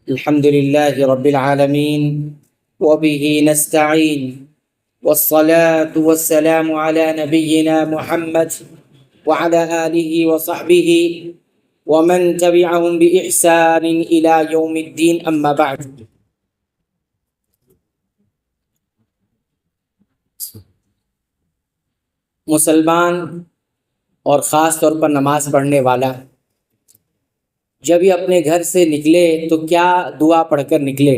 الحمد لله رب العالمين وبه نستعين والصلاة والسلام على نبينا محمد وعلى آله وصحبه ومن تبعهم بإحسان إلى يوم الدين أما بعد. مسلمان اور خاص طور پر نماز پڑھنے والا جب یہ اپنے گھر سے نکلے تو کیا دعا پڑھ کر نکلے،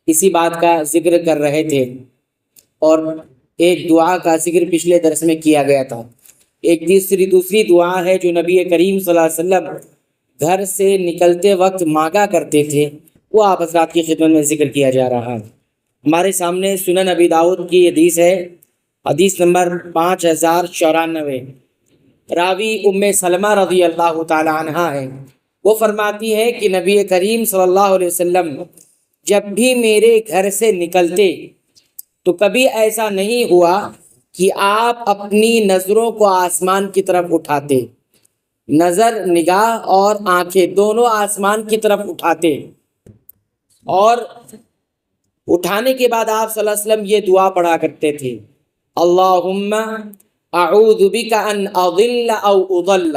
اسی بات کا ذکر کر رہے تھے. اور ایک دعا کا ذکر پچھلے درس میں کیا گیا تھا. ایک دوسری دعا ہے جو نبی کریم صلی اللہ علیہ وسلم گھر سے نکلتے وقت مانگا کرتے تھے، وہ آپ حضرات کی خدمت میں ذکر کیا جا رہا ہے. ہمارے سامنے سنن ابی داؤد کی حدیث ہے، حدیث نمبر 5094. راوی ام سلمہ رضی اللہ تعالی عنہ ہے. وہ فرماتی ہے کہ نبی کریم صلی اللہ علیہ وسلم جب بھی میرے گھر سے نکلتے تو کبھی ایسا نہیں ہوا کہ آپ اپنی نظروں کو آسمان کی طرف اٹھاتے، نگاہ اور آنکھیں دونوں آسمان کی طرف اٹھاتے، اور اٹھانے کے بعد آپ صلی اللہ علیہ وسلم یہ دعا پڑھا کرتے تھے: اللہم اعوذ بک ان اضل او اضل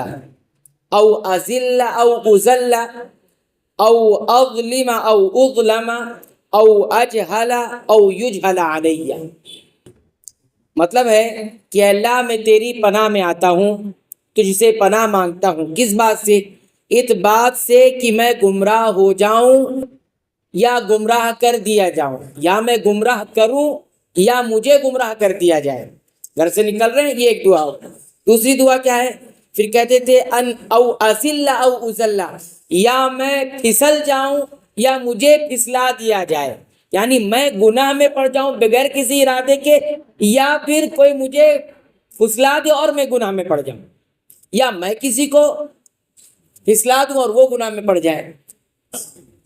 او ازل او ازل او اظلم او اظلم او اجہل او یجہل علی. مطلب ہے کہ اللہ میں تیری پناہ میں آتا ہوں، تجھ سے پناہ مانگتا ہوں. کس بات سے؟ اس بات سے کہ میں گمراہ ہو جاؤں یا گمراہ کر دیا جاؤں، یا میں گمراہ کروں یا مجھے گمراہ کر دیا جائے. گھر سے نکل رہے ہیں، یہ ایک دعا. دوسری دعا کیا ہے؟ پھر کہتے تھے ان او ازل او ازل، یا میں پھسل جاؤں یا مجھے پھسلا دیا جائے، یعنی میں گناہ میں پڑ جاؤں بغیر کسی ارادے کے، یا پھر کوئی مجھے پھسلا دے اور میں گناہ میں پڑ جاؤں، یا میں کسی کو پھسلا دوں اور وہ گناہ میں پڑ جائے.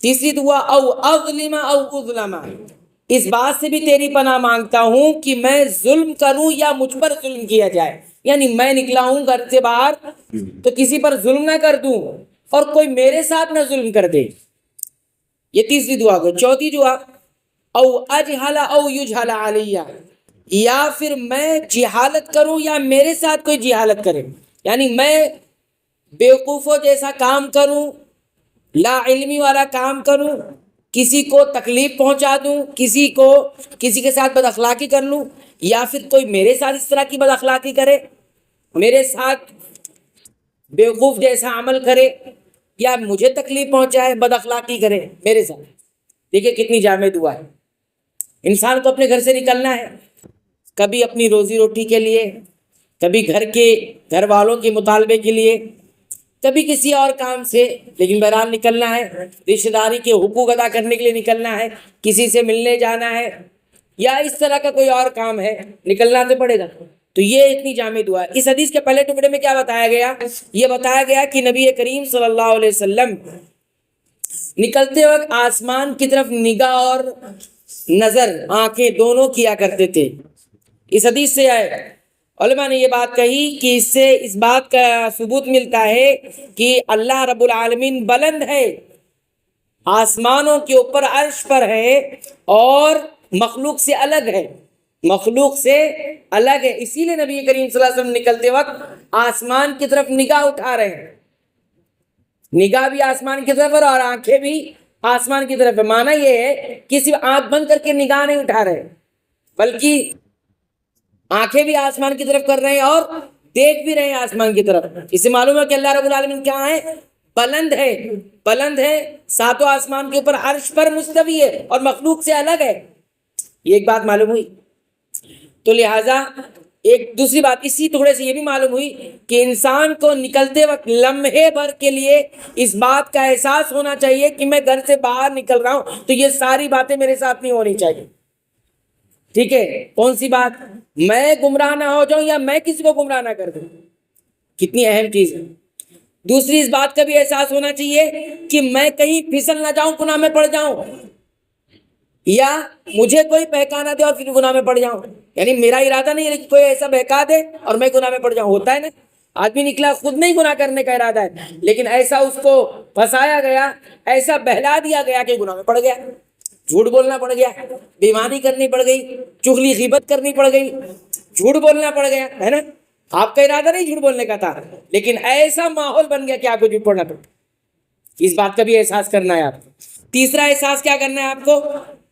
تیسری دعا او اظلم او اظلم، اس بات سے بھی تیری پناہ مانگتا ہوں کہ میں ظلم کروں یا مجھ پر ظلم کیا جائے، یعنی میں نکلا ہوں گھر سے باہر تو کسی پر ظلم نہ کر دوں اور کوئی میرے ساتھ نہ ظلم کر دے. یہ تیسری دعا کو. چوتھی دعا او اجہل او یجہل علی، یا پھر میں جہالت کروں یا میرے ساتھ کوئی جہالت کرے، یعنی میں بیوقوفوں جیسا کام کروں، لا علمی والا کام کروں، کسی کو تکلیف پہنچا دوں، کسی کے ساتھ بد اخلاقی کر لوں، یا پھر کوئی میرے ساتھ اس طرح کی بد اخلاقی کرے، میرے ساتھ بیوقوف جیسا عمل کرے، یا مجھے تکلیف پہنچائے، بد اخلاقی کرے میرے ساتھ. دیکھیے کتنی جامع دعا ہے. انسان کو اپنے گھر سے نکلنا ہے، کبھی اپنی روزی روٹی کے لیے، کبھی گھر والوں کے مطالبے کے لیے، کبھی کسی اور کام سے، لیکن بہرحال نکلنا ہے. رشتہ داری کے حقوق ادا کرنے کے لیے نکلنا ہے، کسی سے ملنے جانا ہے، یا اس طرح کا کوئی اور کام ہے، نکلنا تو پڑے گا. تو یہ اتنی جامع دعا ہے. اس حدیث کے پہلے ٹکڑے میں کیا بتایا گیا؟ یہ بتایا گیا کہ نبی کریم صلی اللہ علیہ وسلم نکلتے وقت آسمان کی طرف نگاہ اور نظر، آنکھیں دونوں کیا کرتے تھے. اس حدیث سے علماء نے یہ بات کہی کہ اس سے اس بات کا ثبوت ملتا ہے کہ اللہ رب العالمین بلند ہے، آسمانوں کے اوپر عرش پر ہے، اور مخلوق سے الگ ہے، مخلوق سے الگ ہے. اسی لیے نبی کریم صلی اللہ علیہ وسلم نکلتے وقت آسمان کی طرف نگاہ اٹھا رہے ہیں. نگاہ بھی آسمان کی طرف اور آنکھیں بھی آسمان کی طرف ہے. معنی یہ ہے کہ صرف آنکھ بند کر کے نگاہ نہیں اٹھا رہے، بلکہ آنکھیں بھی آسمان کی طرف کر رہے ہیں اور دیکھ بھی رہے ہیں آسمان کی طرف. اس سے معلوم ہے کہ اللہ رب العالمین کیا ہے؟ بلند ہے، ساتوں آسمان کے اوپر عرش پر مستوی ہے اور مخلوق سے الگ ہے. یہ ایک بات معلوم ہوئی. تو لہٰذا ایک دوسری بات اسی ٹکڑے سے یہ بھی معلوم ہوئی کہ انسان کو نکلتے وقت لمحے بھر کے لیے اس بات کا احساس ہونا چاہیے کہ میں گھر سے باہر نکل رہا ہوں تو یہ ساری باتیں میرے ساتھ نہیں ہونی چاہیے. ٹھیک ہے؟ کون سی بات؟ میں گمراہ نہ ہو جاؤں یا میں کسی کو گمراہ نہ کر دوں. کتنی اہم چیز ہے. دوسری اس بات کا بھی احساس ہونا چاہیے کہ میں کہیں پھسل نہ جاؤں، گناہ میں پڑ جاؤں، یا مجھے کوئی بہکا نہ دے اور پھر گناہ میں پڑ جاؤں. یعنی میرا ارادہ نہیں ہے کہ کوئی ایسا بہکا دے اور میں گناہ میں پڑ جاؤں. ہوتا ہے نا آدمی نکلا خود نہیں گناہ کرنے کا ارادہ ہے، لیکن ایسا اس کو پھنسایا گیا، ایسا بہلا دیا گیا کہ گناہ میں پڑ گیا، جھوٹ بولنا پڑ گیا، بیماری کرنی پڑ گئی، چغلی غیبت کرنی پڑ گئی، جھوٹ بولنا پڑ گیا، ہے نا؟ آپ کا ارادہ نہیں جھوٹ بولنے کا تھا، لیکن ایسا ماحول بن گیا کہ آپ کو جھوٹ بولنا پڑا۔ اس بات کا بھی احساس کرنا ہے آپ کو۔ تیسرا احساس کیا کرنا ہے آپ کو؟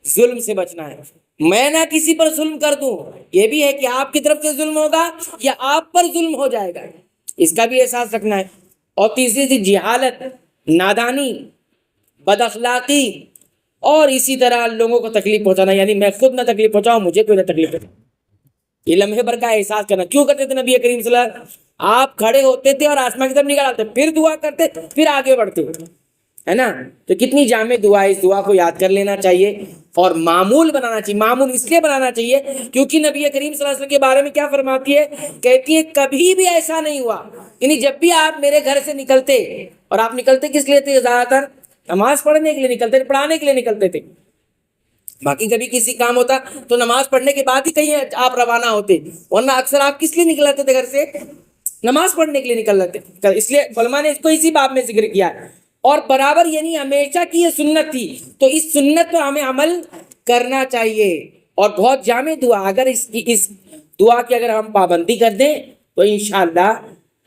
ظلم سے بچنا ہے۔ میں نہ کسی پر ظلم کر دوں، یہ بھی ہے کہ آپ کی طرف سے ظلم ہوگا یا آپ پر ظلم ہو جائے گا، اس کا بھی احساس رکھنا ہے۔ اور تیسری تھی جہالت، نادانی، بد اخلاقی، اور اسی طرح لوگوں کو تکلیف پہنچانا، یعنی میں خود نہ تکلیف پہنچاؤں، مجھے کوئی نہ تکلیف پہنچاؤ۔ یہ لمحے بھر کا احساس کرنا۔ کیوں کرتے تھے نبی کریم صلی اللہ علیہ وسلم؟ آپ کھڑے ہوتے تھے اور آسمان کی طرف نگاہ ڈالتے، پھر دعا کرتے، پھر آگے بڑھتے، ہے نا؟ تو کتنی جامع دعا ہے، اس دعا کو یاد کر لینا چاہیے اور معمول بنانا چاہیے۔ معمول اس لیے بنانا چاہیے کیونکہ نبی کریم صلی اللہ علیہ وسلم کے بارے میں کیا فرماتی ہے؟ کہتی ہے کبھی بھی ایسا نہیں ہوا، یعنی جب بھی آپ میرے گھر سے نکلتے، اور آپ نکلتے کس لیے تھے؟ زیادہ تر نماز پڑھنے کے لیے نکلتے تھے، پڑھانے کے لیے نکلتے تھے۔ باقی کبھی کسی کام ہوتا تو نماز پڑھنے کے بعد ہی کہیں آپ روانہ ہوتے، ورنہ اکثر آپ کس لیے نکلتے تھے گھر سے؟ نماز پڑھنے کے لیے نکل رہتے۔ اس لیے علماء نے اس کو اسی باب میں ذکر کیا ہے، اور برابر یعنی ہمیشہ کی یہ سنت تھی، تو اس سنت پر ہمیں عمل کرنا چاہیے۔ اور بہت جامع دعا، اگر اس دعا کی اگر ہم پابندی کر دیں تو انشاءاللہ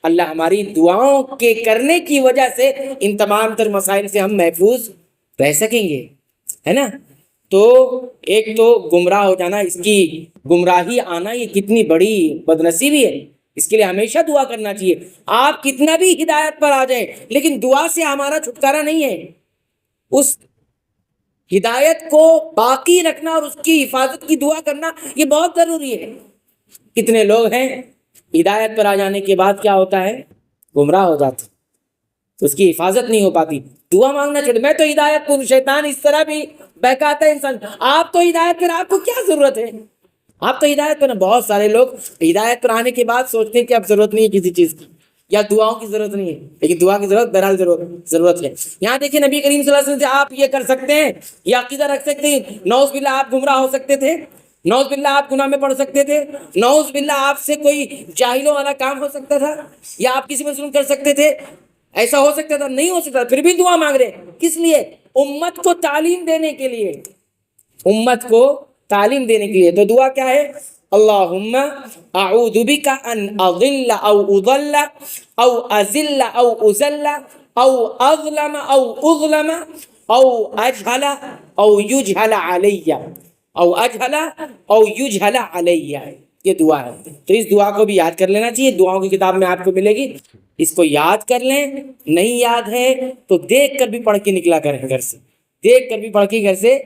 اللہ ہماری دعاؤں کے کرنے کی وجہ سے ان تمام تر مسائل سے ہم محفوظ رہ سکیں گے، ہے نا؟ تو ایک تو گمراہ ہو جانا، اس کی گمراہی آنا یہ کتنی بڑی بدنصیبی ہے، اس کے لیے ہمیشہ دعا کرنا چاہیے۔ آپ کتنا بھی ہدایت پر آ جائیں لیکن دعا سے ہمارا چھٹکارا نہیں ہے، اس ہدایت کو باقی رکھنا اور اس کی حفاظت کی دعا کرنا یہ بہت ضروری ہے۔ کتنے لوگ ہیں ہدایت پر آ جانے کے بعد کیا ہوتا ہے؟ گمراہ ہو جاتے، تو اس کی حفاظت نہیں ہو پاتی۔ دعا مانگنا چاہیے۔ میں تو ہدایت پر، شیطان اس طرح بھی بہکاتا ہے انسان، آپ تو ہدایت پر، آپ کو کیا ضرورت ہے؟ آپ تو ہدایت پر۔ بہت سارے لوگ ہدایت پر آنے کے بعد سوچتے ہیں کہ اب ضرورت نہیں ہے کسی چیز کی، یا دعاؤں کی ضرورت نہیں ہے، لیکن دعا کی ضرورت بہرحال ضرورت ہے۔ یہاں دیکھیں نبی کریم صلی اللہ علیہ وسلم سے آپ یہ کر سکتے ہیں، یہ عقیدہ رکھ سکتے ہیں، نعوذ باللہ آپ گمراہ ہو سکتے تھے، نعوذ باللہ آپ گناہ میں پڑ سکتے تھے، نعوذ باللہ آپ سے کوئی جاہلوں والا کام ہو سکتا تھا، یا آپ کسی میں ظلم کر سکتے تھے، ایسا ہو سکتا تھا، نہیں ہو سکتا، پھر بھی دعا مانگ رہے۔ کس لیے؟ امت کو تعلیم دینے کے لیے، امت کو تعلیم دینے کے لیے۔ تو دعا کیا ہے؟ اللہم اعوذ بک ان اضل او اضل او ازل او ازل او اظلم او اظلم او اجہل او یجہل علی او اجہل او یجہل علی۔ یہ دعا ہے، تو اس دعا کو بھی یاد کر لینا چاہیے۔ دعاؤں کی کتاب میں آپ کو ملے گی، اس کو یاد کر لیں۔ نہیں یاد ہے تو دیکھ کر بھی پڑھ کے نکلا کریں گھر سے، دیکھ کر بھی پڑھ کے گھر سے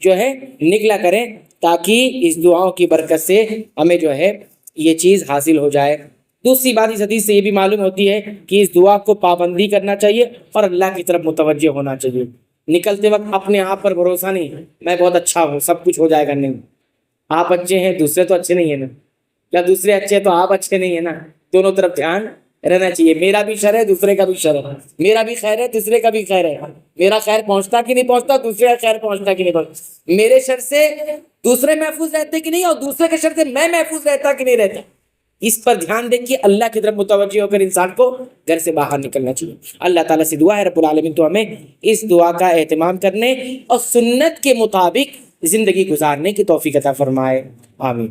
جو ہے نکلا کریں، تاکہ اس دعاؤں کی برکت سے ہمیں جو ہے یہ چیز حاصل ہو جائے۔ دوسری بات اس حدیث سے یہ بھی معلوم ہوتی ہے کہ اس دعا کو پابندی کرنا چاہیے اور اللہ کی طرف متوجہ ہونا چاہیے۔ نکلتے وقت اپنے آپ پر بھروسہ نہیں، میں بہت اچھا ہوں، سب کچھ ہو جائے گا، نہیں۔ آپ اچھے ہیں، دوسرے تو اچھے نہیں ہیں نا، یا دوسرے اچھے ہیں تو آپ اچھے نہیں ہیں نا، دونوں طرف دھیان رہنا چاہیے۔ میرا بھی شر ہے، دوسرے کا بھی شر ہے، میرا بھی خیر ہے، دوسرے کا بھی خیر ہے، میرا خیر پہنچتا کہ نہیں پہنچتا، دوسرے کا خیر پہنچتا کہ نہیں پہنچتا، میرے شر سے دوسرے محفوظ رہتے کہ نہیں، اور دوسرے کے شر سے میں محفوظ رہتا کہ نہیں رہتا۔ اس پر دھیان دے کے اللہ کی طرف متوجہ ہو کر انسان کو گھر سے باہر نکلنا چاہیے۔ اللہ تعالیٰ سے دعا ہے رب العالمین تو ہمیں اس دعا کا اہتمام کرنے اور سنت کے مطابق زندگی گزارنے کی توفیق عطا فرمائے، آمین۔